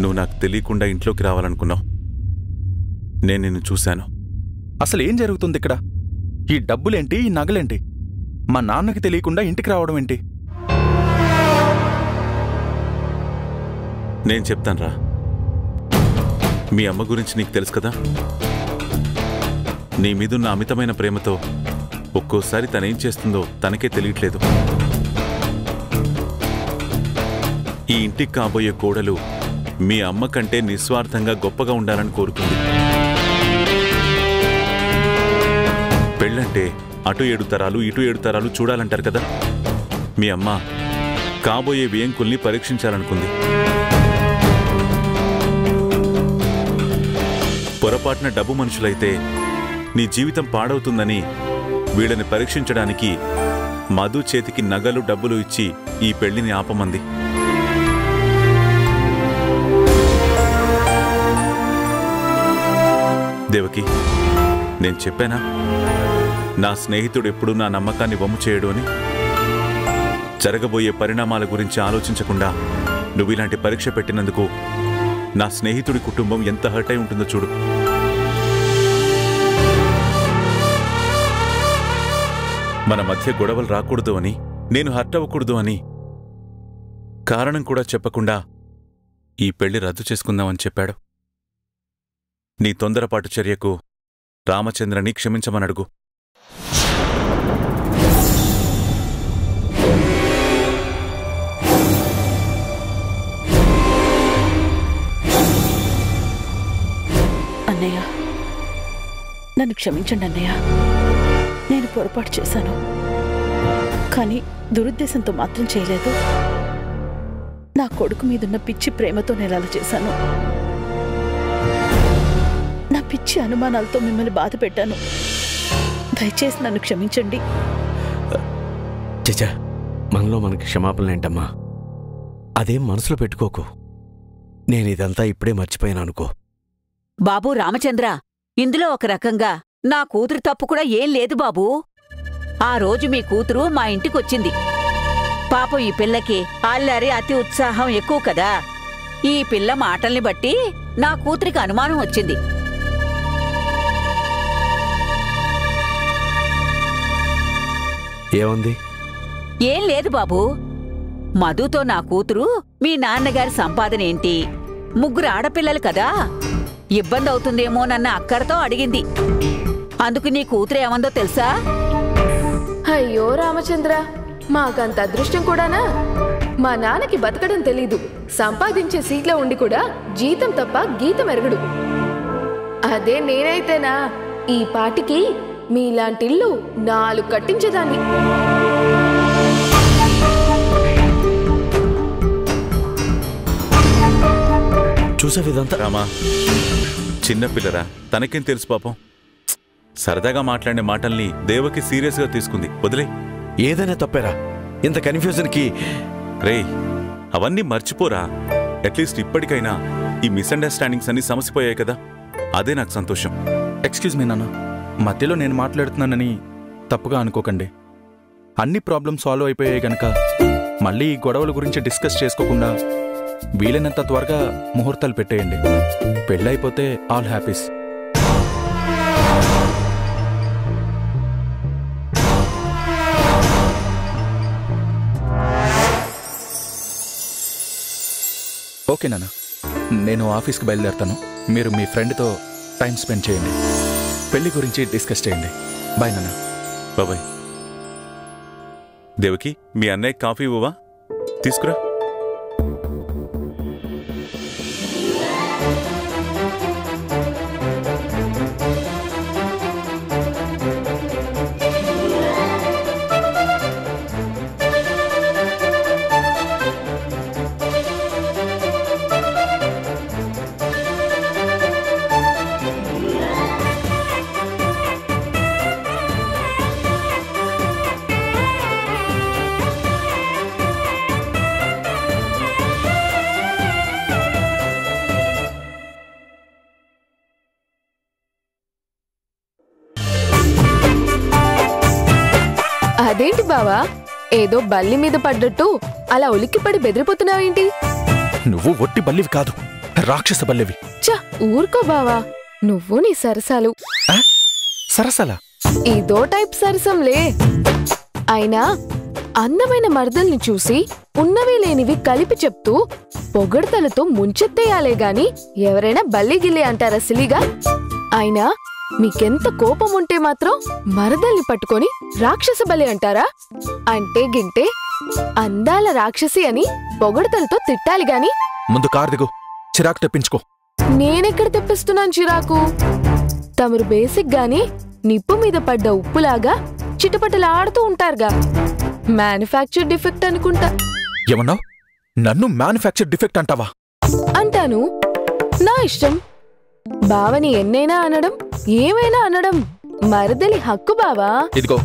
నువ్వు నాకు తెలియకుండా ఇంట్లోకి రావాలనుకున్నావు. నేను నిన్ను చూశాను. అసలేం జరుగుతుంది ఇక్కడ? ఈ డబ్బులేంటి, ఈ నగలేంటి? మా నాన్నకి తెలియకుండా ఇంటికి రావడం ఏంటి? నేను చెప్తానురా. మీ అమ్మ గురించి నీకు తెలుసు కదా. నీ మీదున్న అమితమైన ప్రేమతో ఒక్కోసారి తనేం చేస్తుందో తనకే తెలియట్లేదు. ఈ ఇంటికి కాబోయే కోడలు మీ అమ్మ కంటే నిస్వార్థంగా గొప్పగా ఉండాలని కోరుకుంది. పెళ్ళంటే అటు 7 తరాలు ఇటు 7 తరాలు చూడాలంటారు కదా. మీ అమ్మ కాబోయే వేంకుల్ని పరీక్షించాలనుకుంది. పొరపాటున డబ్బు మనుషులైతే నీ జీవితం పాడవుతుందని వీళ్ళని పరీక్షించడానికి మధు చేతికి నగలు డబ్బులు ఇచ్చి ఈ పెళ్లిని ఆపమంది. దేవకి, నేను చెప్పానా నా స్నేహితుడు ఎప్పుడూ నా నమ్మకాన్ని వమ్ము చేయడు అని? జరగబోయే పరిణామాల గురించి ఆలోచించకుండా నువ్వు ఇలాంటి పరీక్ష పెట్టినందుకు నా స్నేహితుడి కుటుంబం ఎంత హర్ట్ అయి ఉంటుందో చూడు. మన మధ్య గొడవలు రాకూడదు అని, నేను హర్ట్ అవ్వకూడదు అని కారణం కూడా చెప్పకుండా ఈ పెళ్లి రద్దు చేసుకుందామని చెప్పాడు. నీ తొందరపాటు చర్యకు రామచంద్రని క్షమించమనడుగు. అన్నయ్య, నన్ను క్షమించండి అన్నయ్య. నేను పొరపాటు చేశాను, కానీ దురుద్దేశంతో మాత్రం చేయలేదు. నా కొడుకు మీదున్న పిచ్చి ప్రేమతో నేను అలా చేశాను. నా పిచ్చి అనుమానాలతో మిమ్మల్ని బాధ పెట్టాను. దయచేసి నన్ను క్షమించండి. చచ్చా, మనలో మనకి క్షమాపణలేంటమ్మా? అదేం మనసులో పెట్టుకోకు. నేనిదంతా ఇప్పుడే మర్చిపోయాను అనుకో. బాబూ రామచంద్ర, ఇందులో ఒక రకంగా నా కూతురు తప్పు కూడా ఏం లేదు బాబూ. ఆ రోజు మీ కూతురు మా ఇంటికొచ్చింది. పాపం ఈ పిల్లకి అల్లరి అతి ఉత్సాహం ఎక్కువ కదా. ఈ పిల్ల మాటల్ని బట్టి నా కూతురికి అనుమానం వచ్చింది. ఏముంది? ఏం లేదు బాబూ. మధుతో నా కూతురు మీ నాన్నగారి సంపాదన ఏంటి, 3 ఆడపిల్లలు కదా, ఇబ్బంది అవుతుందేమోనన్న అక్కరతో అడిగింది. అందుకు నీ కూతురు ఏమందో తెలుసా? అయ్యో రామచంద్ర, మాకంత అదృష్టం కూడానా? మా నాన్నకి బతకడం తెలీదు, సంపాదించే సీట్లో ఉండి కూడా జీతం తప్ప గీతం ఎరగడు. అదే నేనైతేనా ఈ పాటికి మీలాంటిల్లు 4 కట్టించేదాన్ని. చూసావిదంతా? రామా, చిన్నపిల్లరా, తనకేం తెలుసు పాపం. సరదాగా మాట్లాడే మాటల్ని దేవకి సీరియస్గా తీసుకుంది. వదిలే. ఏదైనా తప్పేరా? ఇంత కన్ఫ్యూజన్కి రేయ్, అవన్నీ మర్చిపోరా. అట్లీస్ట్ ఇప్పటికైనా ఈ మిస్అండర్స్టాండింగ్స్ అన్ని సమసిపోయాయి కదా, అదే నాకు సంతోషం. ఎక్స్క్యూజ్ మీ నాన్న, మధ్యలో నేను మాట్లాడుతున్నానని తప్పుగా అనుకోకండి. అన్ని ప్రాబ్లమ్స్ సాల్వ్ అయిపోయాయి గనక మళ్ళీ ఈ గొడవల గురించి డిస్కస్ చేసుకోకుండా వీలైనంత త్వరగా ముహూర్తాలు పెట్టేయండి. పెళ్ళైపోతే ఆల్ హ్యాపీస్. ఓకే నాన్న, నేను ఆఫీస్కి బయలుదేరుతాను. మీరు మీ ఫ్రెండ్తో టైం స్పెండ్ చేయండి. పెళ్లి గురించి డిస్కస్ చేయండి. బాయ్ నాన్న. బాబాయ్. దేవకి, మీ అన్నయ్య కాఫీ ఇవ్వవా? తీసుకురా. అదేంటి బావా, ఏదో బల్లి మీద పడ్డట్టు అలా ఉలిక్కిపడి బెదిరిపోతున్నావేంటి? నువ్వు ఒట్టి బల్లివి కాదు, రాక్షస బల్లెవి. చ ఊరుకో బావా, నువ్వు నీ సరసాలు. సరసలా? ఇదో టైప్ సరసంలే. అయినా అందమైన మరదల్ని చూసి ఉన్నవి లేనివి కలిపి చెప్తూ పొగడ్తలతో ముంచెత్తేయాలే గాని ఎవరైనా బల్లిగిల్లి అంటారా సిలిగా? అయినా మీకెంత కోపం ఉంటే మాత్రం మరదల్ని పట్టుకొని రాక్షస బలి అంటారా? అంటే గింటే అందాల రాక్షసి అని పొగడ్తలతో తిట్టాలి గాని. ముందు కారు దిగు, చిరాకు తెప్పించుకో. నేనెక్కడ తెప్పిస్తున్నాను చిరాకు? తమరు బేసిక్ గాని నిప్పు మీద పడ్డ ఉప్పులాగా చిటపటలాడుతూ ఉంటారుగా. మ్యానుఫ్యాక్చర్ డిఫెక్ట్ అనుకుంటా. ఏమన్నావు? నన్ను మ్యానుఫ్యాక్చర్ డిఫెక్ట్ అంటావా? అంటాను, నా ఇష్టం. బావని ఎన్నైనా అనడం, ఏమైనా అనడం మరదలి హక్కు బావా. ఇదిగో,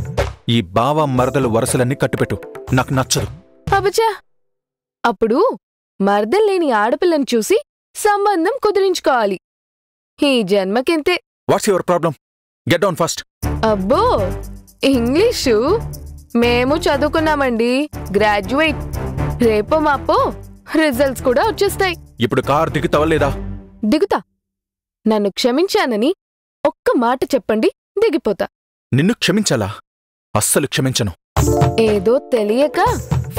ఈ బావ మరదలు వరసలన్నీ కట్టుపెట్టు, నాకు నచ్చదు. అబచా, అప్పుడు మరదల్లేని ఆడపిల్లని చూసి సంబంధం కుదిరించుకోవాలి. ఈ జన్మకింతే. What's your problem? Get down first. అబ్బో, ఇంగ్లీషు మేము చదువుకున్నామండి, గ్రాడ్యుయేట్. రేపో మాపో రిజల్ట్స్ కూడా వచ్చేస్తాయి. ఇప్పుడు కారు దిగుతావా లేదా? దిగుతా. నన్ను క్షమించానని ఒక్క మాట చెప్పండి, దిగిపోతా. నిన్ను క్షమించాలా? అస్సలు క్షమించను. ఏదో తెలియక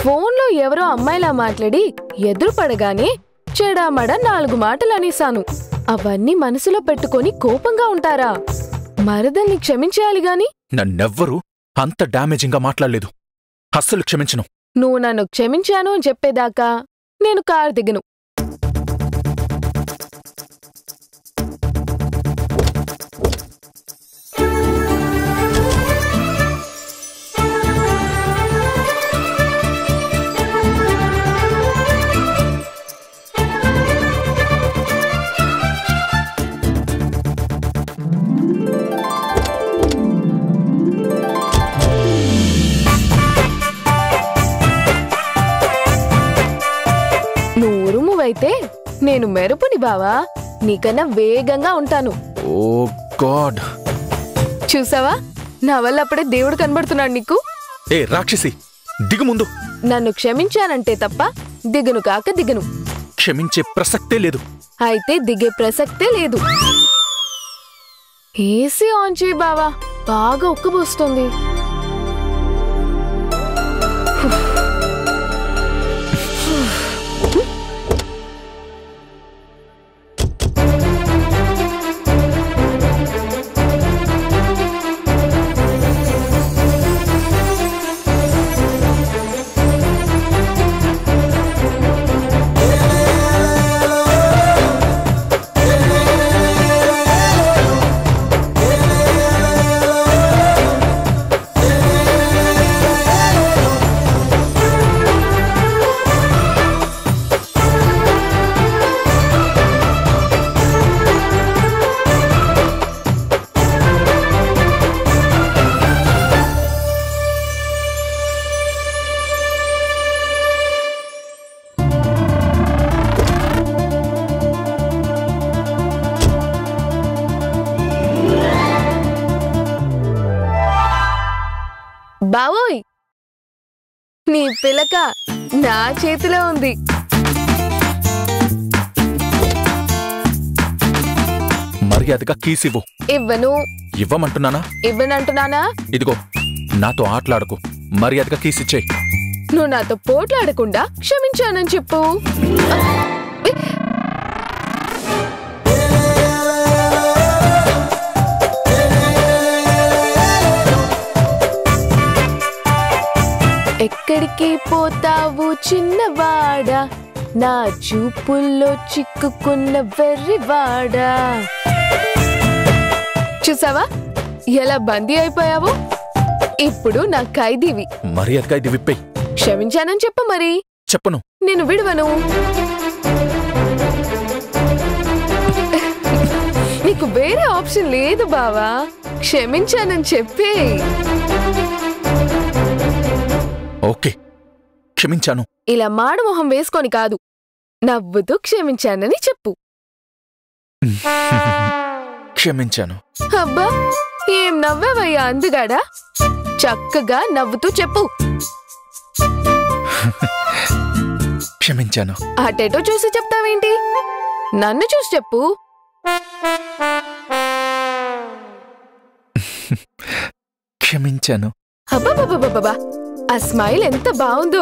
ఫోన్లో ఎవరో అమ్మాయిలా మాట్లాడి ఎదురుపడగానే చెడామడ 4 మాటలు అనేశాను. అవన్నీ మనసులో పెట్టుకొని కోపంగా ఉంటారా? మరదల్ని క్షమించేయాలి గాని. నన్నెవ్వరూ అంత డ్యామేజింగ్గా మాట్లాడలేదు. అస్సలు క్షమించను. నువ్వు నన్ను క్షమించాను అని చెప్పేదాకా నేను కారు దిగను. అయితే నేను మెరుపుని బావా, నీకన్నా వేగంగా ఉంటాను. ఓ గాడ్, చూసావా, నా వల్ల అప్పుడే దేవుడు కనబడుతున్నాడు నీకు. ఏ రాక్షసి, దిగు ముందు. నన్ను క్షమించానంటే తప్ప దిగను కాక దిగను. క్షమించే ప్రసక్తే లేదు. అయితే దిగే ప్రసక్తే లేదు. ఏసీ ఆన్ చేయి బావా, బాగా ఉక్కబోస్తుంది. బావోయ్, నీ పిలక నా చేతిలో ఉంది. మర్యాదగా కీస్ ఇవ్వు. ఇవ్వను. ఇవ్వమంటున్నానా? ఇవ్వనంటున్నానా? ఇదిగో, నాతో ఆటలాడకు, మర్యాదగా కీస్ ఇచ్చేయ్. నువ్వు నాతో పోట్లాడకుండా క్షమించానని చెప్పు. ఎక్కడికి పోతావు చిన్నవాడా, నా చూపుల్లో చిక్కుకున్న వెర్రివాడా. చూసావా ఎలా బందీ అయిపోయావు? ఇప్పుడు నా ఖైదీవి. మర్యాదగా ఇది విప్పేయ్. క్షమించానని చెప్పు. మరి చెప్పను. నేను విడవను. నీకు వేరే ఆప్షన్ లేదు బావా, క్షమించానని చెప్పే. ఓకే, క్షమించాను. ఇలా మాడుమొహం వేసుకొని కాదు, నవ్వుతూ క్షమించానని చెప్పు. క్షమించాను. అబ్బా, ఏం నవ్వావయ్యా అందుగాడా, చక్కగా నవ్వుతూ చెప్పు. క్షమించాను. అటేటో చూసి చెప్తావేంటి? నన్ను చూసి చెప్పు. క్షమించాను. అబ్బబ్బబ్బబ్బబ్బా, ఆ స్మైల్ ఎంత బాగుందో.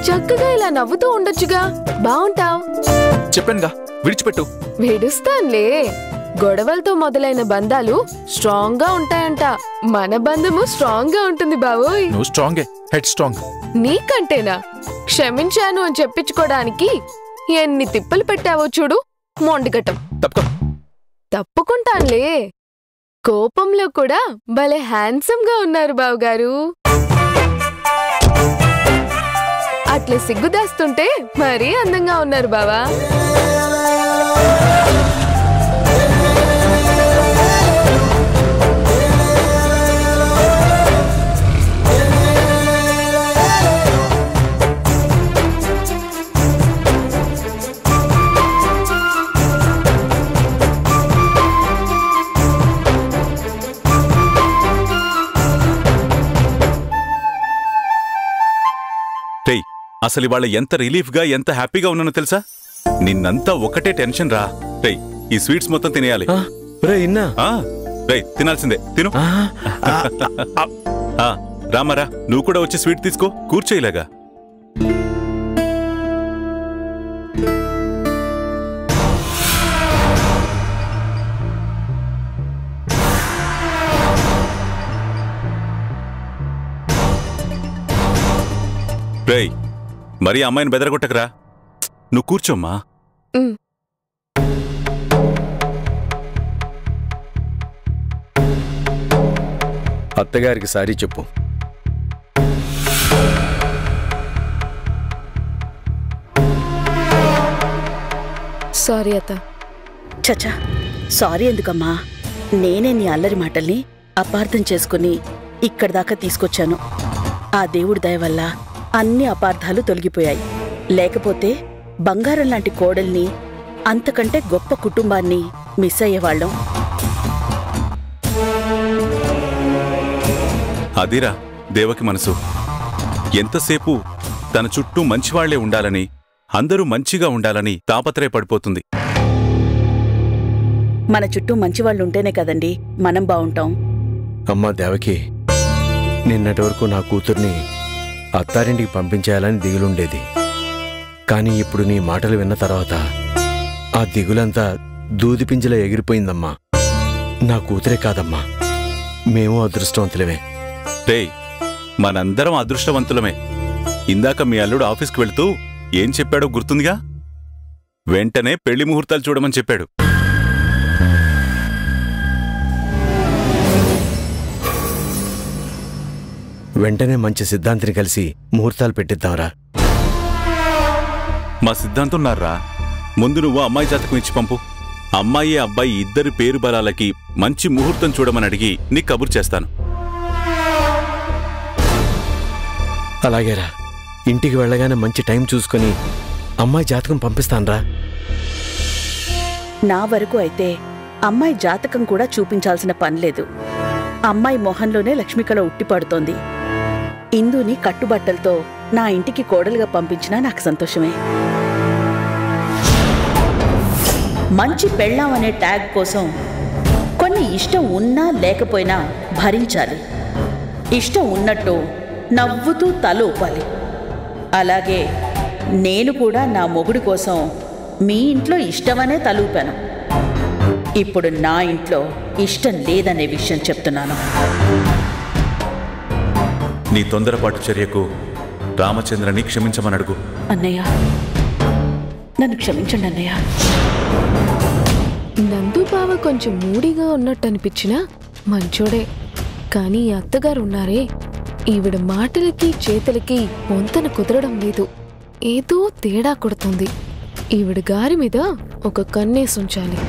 చక్కగా ఇలా నవ్వుతూ ఉండొచ్చుగా, బావుంటావ్. చెప్పానుగా, విడిచిపెట్టు. విడుస్తాన్లే. గొడవలతో మొదలైన బంధాలు స్ట్రాంగ్ గా ఉంటాయంట. మన బంధము స్ట్రాంగ్ గా ఉంటుంది బావోయ్. నువ్వు స్ట్రాంగే, హెడ్ స్ట్రాంగ్. నీకంటేనా? క్షమించాను అని చెప్పించుకోవడానికి ఎన్ని తిప్పలు పెట్టావో చూడు, మొండిగటం. తప్పుకుంటాన్లే. కోపంలో కూడా భలే హ్యాండ్సమ్ గా ఉన్నారు బావగారు. అట్లా సిగ్గుదాస్తుంటే మరీ అందంగా ఉన్నారు బావా. అసలు ఇవాళ ఎంత రిలీఫ్గా ఎంత హ్యాపీగా ఉన్నానో తెలుసా? నిన్నంతా ఒకటే టెన్షన్ రా. రేయ్, ఈ స్వీట్స్ మొత్తం తినేయాలి. రేయ్, తినాల్సిందే, తిను. రామారా, నువ్వు కూడా వచ్చి స్వీట్ తీసుకో, కూర్చోయిలాగా. రేయ్, మరీ అమ్మాయిని బెదరగొట్టకరా. నువ్వు కూర్చోమ్మా. అత్తగారికి సారీ చెప్పు. సారీ అత్త. చచ్చా, సారీ ఎందుకమ్మా? నేనే నీ అల్లరి మాటల్ని అపార్థం చేసుకుని ఇక్కడి దాకా తీసుకొచ్చాను. ఆ దేవుడి దయ వల్ల అన్ని అపార్థాలు తొలగిపోయాయి. లేకపోతే బంగారం లాంటి కోడల్ని, అంతకంటే గొప్ప కుటుంబాన్ని మిస్ అయ్యేవాళ్ళం. అదిరా దేవకి మనసు. ఎంతసేపు తన చుట్టూ మంచివాళ్లే ఉండాలని, అందరూ మంచిగా ఉండాలని తాపత్రయపడిపోతుంది. మన చుట్టూ మంచివాళ్ళుంటేనే కదండి మనం బావుంటాం. అమ్మా దేవకి, నిన్నటి వరకు నా కూతుర్ని అత్తారింటికి పంపించేయాలని దిగులుండేది. కానీ ఇప్పుడు నీ మాటలు విన్న తర్వాత ఆ దిగులంతా దూదిపింజలా ఎగిరిపోయిందమ్మా. నా కూతురే కాదమ్మా, మేము అదృష్టవంతులమే. రేయ్, మనందరం అదృష్టవంతులమే. ఇందాక మీ అల్లుడు ఆఫీస్కి వెళుతూ ఏం చెప్పాడో గుర్తుందిగా? వెంటనే పెళ్లి ముహూర్తాలు చూడమని చెప్పాడు. వెంటనే మంచి సిద్ధాంతిని కలిసి ముహూర్తాలు పెట్టిద్దాంరా. మా సిద్ధాంతున్నారా, ముందు నువ్వు అమ్మాయి జాతకం ఇచ్చి పంపు. అమ్మాయి అబ్బాయి ఇద్దరి పేరు బలాలకి మంచి ముహూర్తం చూడమని అడిగి నీ కబురు చేస్తాను. అలాగేరా, ఇంటికి వెళ్ళగానే మంచి టైం చూసుకొని అమ్మాయి జాతకం పంపిస్తాన్రా. నా వరకు అయితే అమ్మాయి జాతకం కూడా చూపించాల్సిన పనిలేదు. అమ్మాయి మొహంలోనే లక్ష్మికళ ఉట్టిపడుతోంది. ఇందుని కట్టుబట్టలతో నా ఇంటికి కోడలుగా పంపించినా నాకు సంతోషమే. మంచి పెళ్ళాం అనే ట్యాగ్ కోసం కొన్ని ఇష్టం ఉన్నా లేకపోయినా భరించాలి. ఇష్టం ఉన్నట్టు నవ్వుతూ తల ఊపాలి. అలాగే నేను కూడా నా మొగుడి కోసం మీ ఇంట్లో ఇష్టమనే తలూపాను. ఇప్పుడు నా ఇంట్లో ఇష్టం లేదనే విషయం చెప్తున్నాను. నీ తొందరపాటు చర్యకు రామచంద్రని క్షమించమని అడుగు. అన్నయ్య, నన్ను క్షమించండి అన్నయ్య. నందు బావ కొంచెం మూడిగా ఉన్నట్టు అనిపించినా మంచోడే. కానీ ఈ అత్తగారు ఉన్నారే, ఈవిడ మాటలకి చేతులకి వంతన కుదరడం లేదు. ఏదో తేడా కొడుతుంది. ఈవిడ గారి మీద ఒక కన్నేసుంచాలి.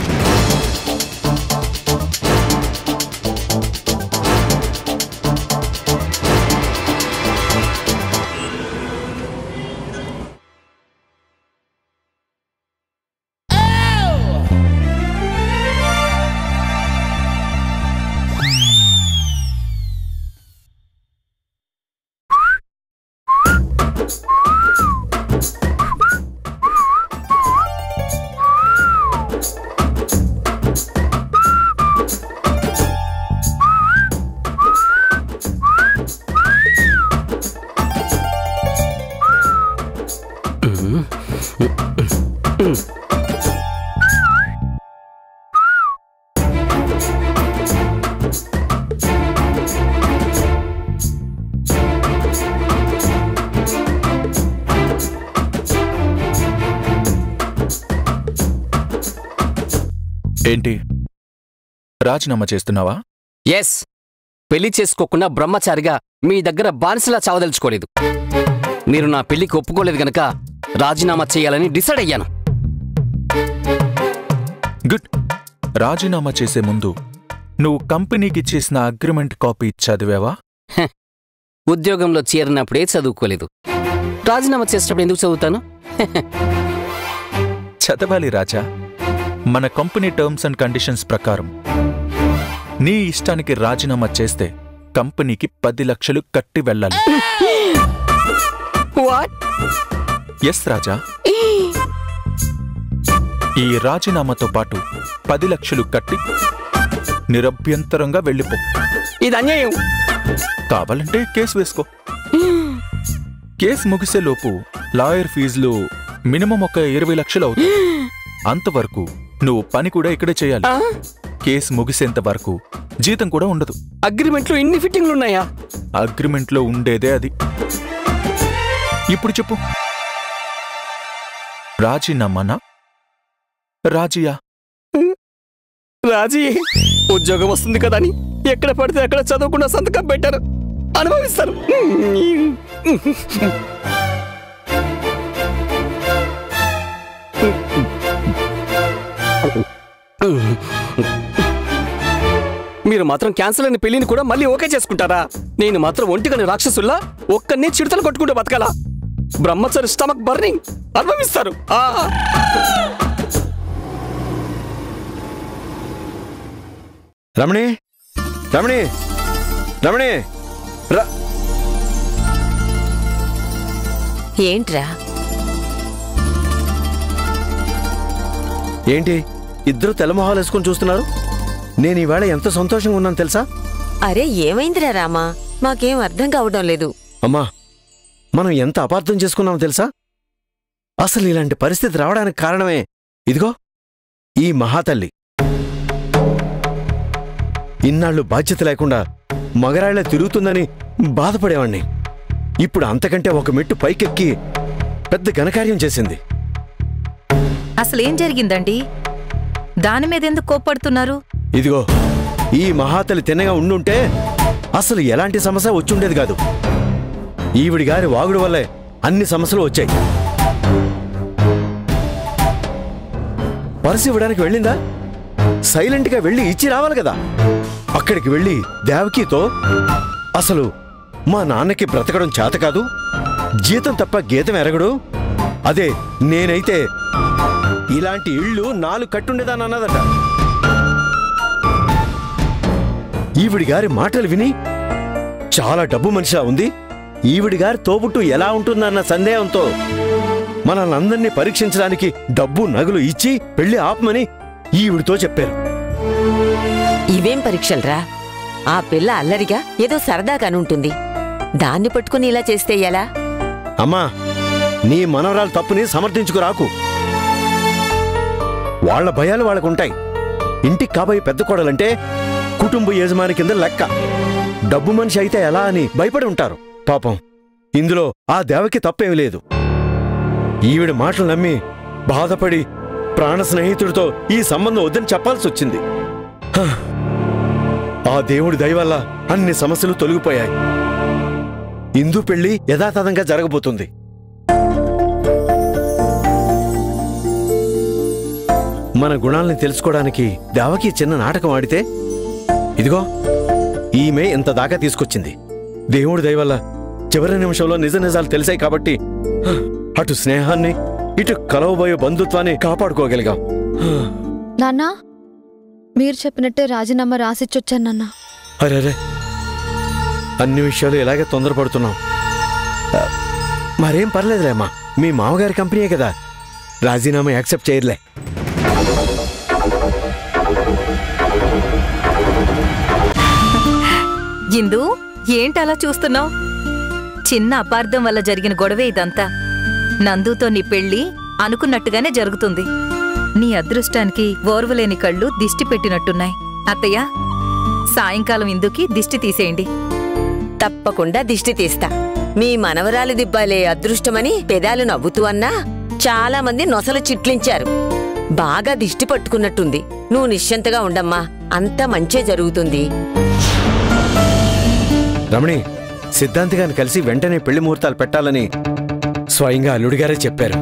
ఏంటి రాజీనామా చేస్తున్నావా? ఎస్, పెళ్లి చేసుకోకుండా బ్రహ్మచారిగా మీ దగ్గర బానిసలా చావదలుచుకోలేదు. మీరు నా పెళ్లికి ఒప్పుకోలేదు గనక రాజీనామా చేయాలని డిసైడ్ అయ్యాను. గుడ్. రాజీనామా చేసే ముందు నువ్వు కంపెనీకి చేసిన అగ్రిమెంట్ కాపీ చదివావా? ఉద్యోగంలో చేరినప్పుడే చదువుకోలేదు. రాజీనామా చేసేటప్పుడు ఎందుకు చదువుతాను? చదవాలి రాజా. మన కంపెనీ టర్మ్స్ అండ్ కండిషన్స్ ప్రకారం నీ ఇష్టానికి రాజీనామా చేస్తే కంపెనీకి 10 లక్షలు కట్టి వెళ్ళాలి. ఎస్ రాజా. ఈ రాజీనామాతో పాటు 10 లక్షలు కట్టి నిరభ్యంతరంగా వెళ్ళిపో. ఇది అన్యాయం. కావాలంటే కేసు వేసుకో. కేసు ముగిసేలోపు లాయర్ ఫీజులు మినిమం ఒక 20 లక్షలు అవుతాయి. అంతవరకు నువ్వు పని కూడా ఇక్కడే చేయాలి. కేసు ముగిసేంత వరకు జీతం కూడా ఉండదు. అగ్రిమెంట్లో ఇన్ని ఫిట్టింగ్లున్నాయా? అగ్రిమెంట్లో ఉండేదే అది. ఇప్పుడు చెప్పు, రాజీనామానా రాజీయా? రాజీ. ఉద్యోగం వస్తుంది కదా అని ఎక్కడ పడితే అక్కడ చదవకుండా సంతకం పెట్టారు. అనుభవిస్తారు. మీరు మాత్రం క్యాన్సల్ అయిన పెళ్లిని కూడా మళ్ళీ ఓకే చేసుకుంటారా? నేను మాత్రం ఒంటిగాని రాక్షసుల్లా ఒక్కనే చిడతలు కొట్టుకుంటూ బతకాలా? బ్రహ్మచారి స్టమక్ బర్నింగ్ అనుభవిస్తారు. రమణి, రమణి, రమణి, ఏంట్రా? ఏంటి ఇద్దరు తెల్లమొహాలు వేసుకొని చూస్తున్నారు? నేను ఈవేళ ఎంత సంతోషంగా ఉన్నాను తెలుసా? అరే ఏమైందిరా రామా? మాకేం అర్థం కావడం లేదు. అమ్మా, మనం ఎంత అపార్థం చేసుకున్నామో తెలుసా? అసలు ఇలాంటి పరిస్థితి రావడానికి కారణమే ఇదిగో ఈ మహాతల్లి. ఇన్నాళ్ళు బాధ్యత లేకుండా మగరాళ్ల తిరుగుతుందని బాధపడేవాణ్ణి. ఇప్పుడు అంతకంటే ఒక మెట్టు పైకెక్కి పెద్ద ఘనకార్యం చేసింది. అసలేం జరిగిందండి? దాని మీద ఎందుకు కోప్పడుతున్నారు? ఇదిగో ఈ మహాతల్లి తిన్నగా ఉండుంటే అసలు ఎలాంటి సమస్య వచ్చుండేది కాదు. ఈవిడి గారి వాగుడు వల్లే అన్ని సమస్యలు వచ్చాయి. పర్సు ఇవ్వడానికి వెళ్ళిందా? సైలెంట్గా వెళ్ళి ఇచ్చి రావాలి కదా. అక్కడికి వెళ్ళి దేవకితో అసలు మా నాన్నకి బ్రతకడం చేత కాదు, జీతం తప్ప గీతం ఎరగడు, అదే నేనైతే ఇలాంటి ఇళ్ళు 4 కట్టుండేదాన్ని అన్నదట. ఈవిడి గారి మాటలు విని చాలా డబ్బు మనిషిలా ఉంది, ఈవిడి గారి తోబుట్టు ఎలా ఉంటుందన్న సందేహంతో మనల్ని అందరినీ పరీక్షించడానికి డబ్బు నగలు ఇచ్చి పెళ్లి ఆపమని ఈవిడితో చెప్పారు. ఇవేం పరీక్షలరా? ఆ పిల్ల అల్లరిగా ఏదో సరదాగానుంటుంది. దాన్ని పట్టుకుని ఇలా చేస్తే ఎలా? అమ్మా, నీ మనవరాలు తప్పుని సమర్థించుకురాకు. వాళ్ల భయాలు వాళ్ళకుంటాయి. ఇంటికి కాబోయే పెద్ద కోడలంటే కుటుంబ యజమాని కింద లెక్క. డబ్బు మనిషి అయితే ఎలా అని భయపడి ఉంటారు. పాపం ఇందులో ఆ దేవకి తప్పేమీ లేదు. ఈవిడ మాటలు నమ్మి బాధపడి ప్రాణ స్నేహితుడితో ఈ సంబంధం వద్దని చెప్పాల్సి వచ్చింది. ఆ దేవుడి దయ వల్ల అన్ని సమస్యలు తొలగిపోయాయి. ఇందు పెళ్లి యథాతథంగా జరగబోతుంది. మన గుణాల్ని తెలుసుకోవడానికి దేవకి చిన్న నాటకం ఆడితే ఇదిగో ఈమె ఇంత దాకా తీసుకొచ్చింది. దేవుడి దయ వల్ల చివరి నిమిషంలో నిజ నిజాలు తెలిసాయి కాబట్టి అటు స్నేహాన్ని ఇటు కలవబోయే బంధుత్వాన్ని కాపాడుకోగలిగాం. నాన్నా, మీరు చెప్పినట్టే రాజీనామా రాసిచ్చొచ్చాను నాన్న. అరే, అన్ని విషయాలు ఇలాగే తొందరపడుతున్నాం. మరేం పర్లేదులేమ్మా, మీ మామగారి కంపెనీయే కదా, రాజీనామా యాక్సెప్ట్ చేయర్లే. ఇందు, ఏంటలా చూస్తున్నావు? చిన్న అపార్థం వల్ల జరిగిన గొడవే ఇదంతా. నందుతో నీ పెళ్లి అనుకున్నట్టుగానే జరుగుతుంది. నీ అదృష్టానికి ఓర్వలేని కళ్ళు దిష్టి పెట్టినట్టున్నాయి. అత్తయ్య, సాయంకాలం ఇందుకి దిష్టి తీసేయండి. తప్పకుండా దిష్టి తీస్తా. మీ మనవరాలు దిబ్బాలే అదృష్టమని పెదాలు నవ్వుతూ అన్నా చాలా మంది నొసలు చిట్లించారు. బాగా దిష్టి పట్టుకున్నట్టుంది. నువ్వు నిశ్చింతగా ఉండమ్మా, అంతా మంచే జరుగుతుంది. రమణి, సిద్ధాంతి గారిని కలిసి వెంటనే పెళ్లి ముహూర్తాలు పెట్టాలని స్వయంగా అల్లుడిగారే చెప్పారు.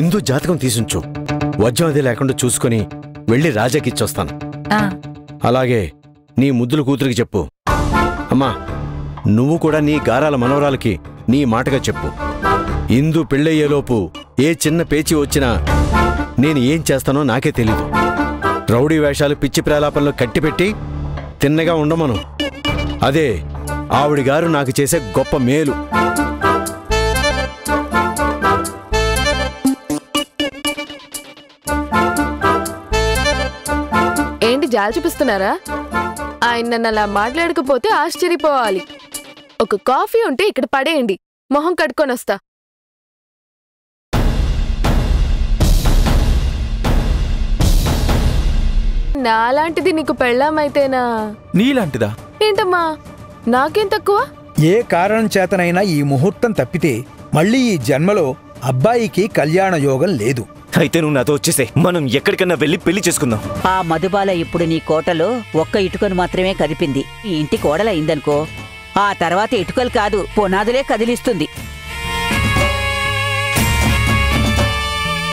ఇందు జాతకం తీసుంచు. వజ్రం అది లేకుండా చూసుకుని వెళ్ళి రాజాకి ఇచ్చొస్తాను. అలాగే నీ ముద్దుల కూతురికి చెప్పు. అమ్మా, నువ్వు కూడా నీ గారాల మనవరాలకి నీ మాటగా చెప్పు. ఇందు పెళ్ళయ్యేలోపు ఏ చిన్న పేచీ వచ్చినా నేను ఏం చేస్తానో నాకే తెలీదు. రౌడీ వేషాలు పిచ్చి ప్రేలాపంలో కట్టిపెట్టి తిన్నగా ఉండమను. అదే ఆవిడిగారు నాకు చేసే గొప్ప మేలు. ఏంటి జాలి చూపిస్తున్నారా? ఆయన నన్ను అలా మాట్లాడకపోతే ఆశ్చర్యపోవాలి. ఒక కాఫీ ఉంటే ఇక్కడ పడేయండి, మొహం కట్టుకొని వస్తా. నాలాంటిది నీకు పెళ్ళామైతేనా? నీలాంటిదా? ఏంటమ్మా, నాకేం తక్కువ? ఏ కారణం చేతనైనా ఈ ముహూర్తం తప్పితే మళ్ళీ ఈ జన్మలో అబ్బాయికి కళ్యాణ యోగం లేదు. అయితే నువ్వు నాతో వచ్చేసే, మనం ఎక్కడికన్నా వెళ్ళి పెళ్లి చేసుకుందాం. ఆ మధుబాల ఇప్పుడు నీ కోటలో ఒక్క ఇటుకను మాత్రమే కదిపింది. ఈ ఇంటి కోడలయిందనుకో, ఆ తర్వాత ఇటుకలు కాదు పునాదులే కదిలిస్తుంది.